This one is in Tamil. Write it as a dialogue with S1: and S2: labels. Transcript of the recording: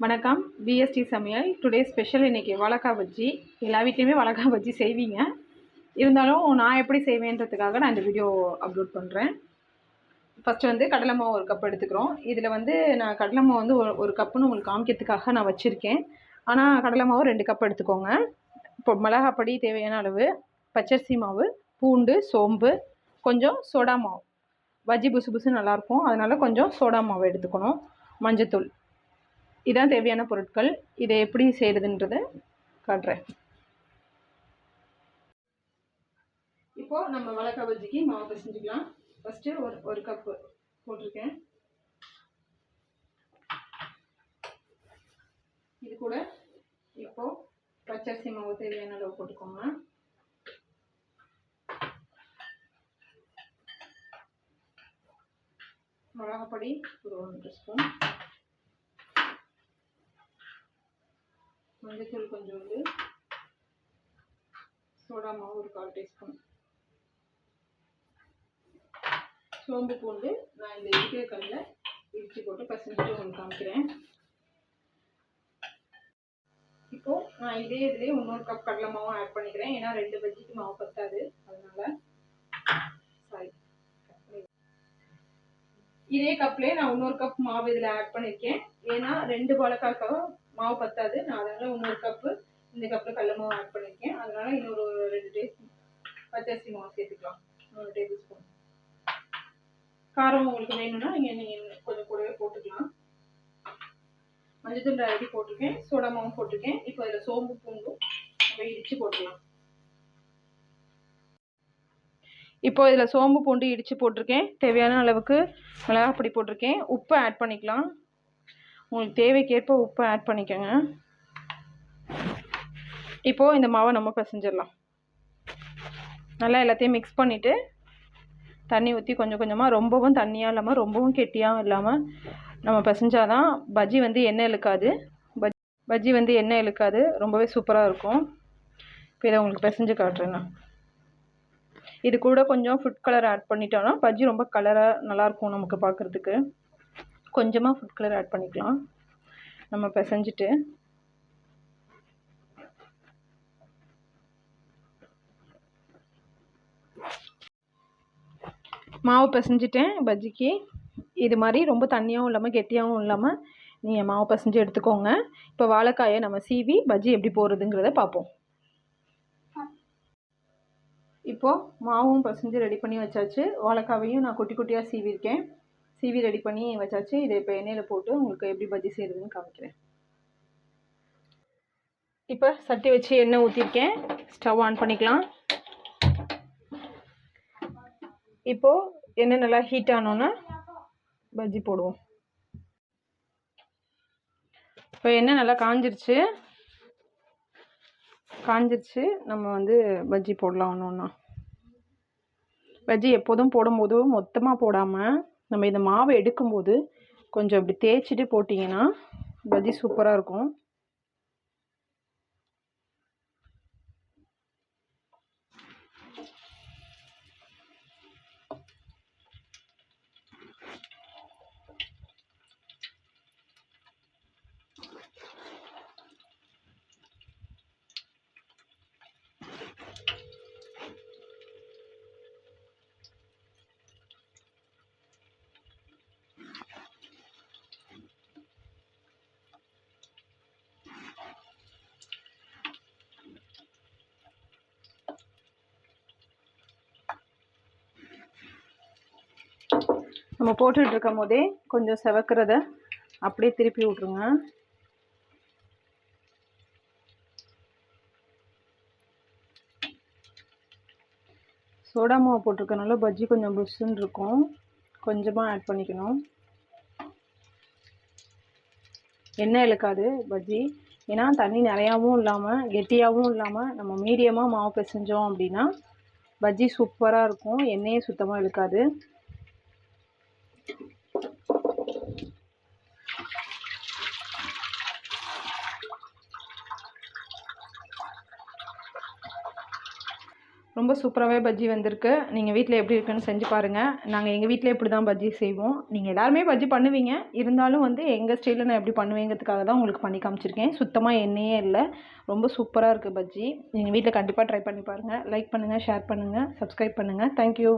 S1: வணக்கம். பிஎஸ்டி சமையல். டுடே ஸ்பெஷல் இன்றைக்கி வாழைக்காய் பஜ்ஜி. எல்லா வீட்லேயுமே வாழைக்காய் பஜ்ஜி செய்வீங்க. இருந்தாலும் நான் எப்படி செய்வேன்றதுக்காக நான் இந்த வீடியோ அப்லோட் பண்ணுறேன். ஃபஸ்ட்டு வந்து கடலை மாவு 1 கப் எடுத்துக்கிறோம். இதில் வந்து நான் கடலை மாவு வந்து ஒரு கப்புன்னு உங்களுக்கு காமிக்கிறதுக்காக நான் வச்சுருக்கேன். ஆனால் கடலை மாவு 2 கப் எடுத்துக்கோங்க. இப்போ மிளகாப்பொடி தேவையான அளவு, பச்சரிசி மாவு, பூண்டு, சோம்பு, கொஞ்சம் சோடா மாவு. பஜ்ஜி புசு புசு நல்லாயிருக்கும், அதனால் கொஞ்சம் சோடா மாவு எடுத்துக்கணும். மஞ்சத்தூள். இதான் தேவையான பொருட்கள். இதை எப்படி செய்கிறதுன்றதை காட்டுறேன். இப்போது நம்ம வாழைக்காய் பஜ்ஜிக்கு மாவு பிசைஞ்சிக்கலாம். ஃபஸ்ட்டு ஒரு கப்பு போட்டிருக்கேன். இது கூட இப்போது பச்சரிசி மாவு தேவையான அளவு போட்டுக்கோங்க. மிளகாப்பொடி ஒரு 1 ஸ்பூன், மஞ்சத்தூள் கொஞ்சோண்டு, சோடா மாவு ஒரு 1/4 டீஸ்பூன், சோம்பு பூண்டு நான் இந்த இருக்கிற கல்லில் இடித்து போட்டு பசஞ்சிட்டு உங்களுக்கு காமிக்கிறேன். இப்போது நான் இதிலே இன்னொரு கப் கடலை மாவும் ஆட் பண்ணிக்கிறேன். ஏன்னா 2 பஜ்ஜிக்கு மாவு பத்தாது, அதனால் இதே கப்லேயே நான் இன்னொரு கப் மாவு இதில் ஆட் பண்ணியிருக்கேன். ஏன்னா 2 வாழைக்காய்க்காக மாவு பத்தாது, நான் அதனால் இன்னொரு கப்பு இந்த கப்பில் கடலை மாவு ஆட் பண்ணியிருக்கேன். அதனால் இன்னொரு 2 டீஸ்பூன் பச்சரிசி மாவு சேர்த்துக்கலாம், 1 டேபிள் ஸ்பூன். காரம் உங்களுக்கு வேணும்னா நீங்கள் கொஞ்சம் கூடவே போட்டுக்கலாம். மஞ்சத்தூள் அரைச்சி போட்டிருக்கேன், சோடா மாவும் போட்டிருக்கேன். இப்போ இதில் சோம்பு பூண்டும் நம்ம இடித்து போட்டுக்கலாம். இப்போ இதில் சோம்பு பூண்டு இடித்து போட்டிருக்கேன். தேவையான அளவுக்கு மிளகாப்பொடி போட்டிருக்கேன். உப்பு ஆட் பண்ணிக்கலாம். உங்களுக்கு தேவைக்கேற்ப உப்பு ஆட் பண்ணிக்கோங்க. இப்போது இந்த மாவை நம்ம பிசைஞ்சிடலாம். நல்லா எல்லாத்தையும் மிக்ஸ் பண்ணிவிட்டு தண்ணி ஊற்றி கொஞ்சம் கொஞ்சமாக, ரொம்பவும் தண்ணியாக இல்லாமல் ரொம்பவும் கெட்டியாகவும் இல்லாமல் நம்ம பிசைஞ்சாதான் பஜ்ஜி வந்து எண்ணெய் இழுக்காது. பஜ்ஜி வந்து எண்ணெய் இழுக்காது, ரொம்பவே சூப்பராக இருக்கும். இப்போ இதை உங்களுக்கு பிசைஞ்சு காட்டுறேன். இது கூட கொஞ்சம் ஃபுட் கலர் ஆட் பண்ணிட்டோன்னா பஜ்ஜி ரொம்ப கலராக நல்லாயிருக்கும் நமக்கு பார்க்குறதுக்கு. கொஞ்சமாக ஃபுட் கலர் ஆட் பண்ணிக்கலாம். நம்ம பிசைஞ்சிட்டு மாவு பிசைஞ்சிட்டேன் பஜ்ஜிக்கு. இது மாதிரி ரொம்ப தண்ணியாகவும் இல்லாமல் கெட்டியாகவும் இல்லாமல் நீங்கள் மாவு பிசைஞ்சு எடுத்துக்கோங்க. இப்போ வாழைக்காயை நம்ம சீவி பஜ்ஜி எப்படி போடுறதுங்கிறத பார்ப்போம். இப்போது மாவும் பிசைஞ்சு ரெடி பண்ணி வச்சாச்சு. வாழைக்காவையும் நான் குட்டி குட்டியாக சீவிருக்கேன். சீவி ரெடி பண்ணி வச்சாச்சு. இதை இப்போ எண்ணெயில் போட்டு உங்களுக்கு எப்படி பஜ்ஜி செய்கிறதுன்னு காமிக்கிறேன். இப்போ சட்டி வச்சு எண்ணெய் ஊற்றிருக்கேன். ஸ்டவ் ஆன் பண்ணிக்கலாம். இப்போது எண்ணெய் நல்லா ஹீட் ஆனோன்னா பஜ்ஜி போடுவோம். இப்போ எண்ணெய் நல்லா காஞ்சிருச்சு. நம்ம வந்து பஜ்ஜி போடலாம். ஒன்று பஜ்ஜி எப்போதும் போடும்போது மொத்தமாக போடாமல் நம்ம இந்த மாவை எடுக்கும்போது கொஞ்சம் இப்படி தேய்ச்சிட்டு போட்டிங்கன்னா பஜ்ஜி சூப்பராக இருக்கும். நம்ம போட்டுட்டு இருக்கும் போதே கொஞ்சம் செவக்கிறத அப்படியே திருப்பி விட்ருங்க. சோடா மாவு போட்டிருக்கனால பஜ்ஜி கொஞ்சம் புஷ்ஷுன்னு இருக்கும். கொஞ்சமாக ஆட் பண்ணிக்கணும். எண்ணெய் இழுக்காது பஜ்ஜி. ஏன்னா தண்ணி நிறையாவும் இல்லாமல் கெட்டியாகவும் இல்லாமல் நம்ம மீடியமாக மாவு பிசைஞ்சோம் அப்படின்னா பஜ்ஜி சூப்பராக இருக்கும். எண்ணெயே சுத்தமாக இழுக்காது. ரொம்ப சூப்பராகவே பஜ்ஜி வந்திருக்கு. நீங்கள் வீட்டில் எப்படி இருக்குன்னு செஞ்சு பாருங்கள். நாங்கள் எங்கள் வீட்டில் இப்படி தான் பஜ்ஜி செய்வோம். நீங்கள் எல்லாருமே பஜ்ஜி பண்ணுவீங்க, இருந்தாலும் வந்து எங்கள் ஸ்டைலில் நான் எப்படி பண்ணுவேங்கிறதுக்காக தான் உங்களுக்கு பண்ணி காமிச்சிருக்கேன். சுத்தமாக எண்ணெயே இல்லை, ரொம்ப சூப்பராக இருக்குது பஜ்ஜி. நீங்கள் வீட்டில் கண்டிப்பாக ட்ரை பண்ணி பாருங்கள். லைக் பண்ணுங்கள், ஷேர் பண்ணுங்கள், சப்ஸ்கிரைப் பண்ணுங்கள். தேங்க்யூ.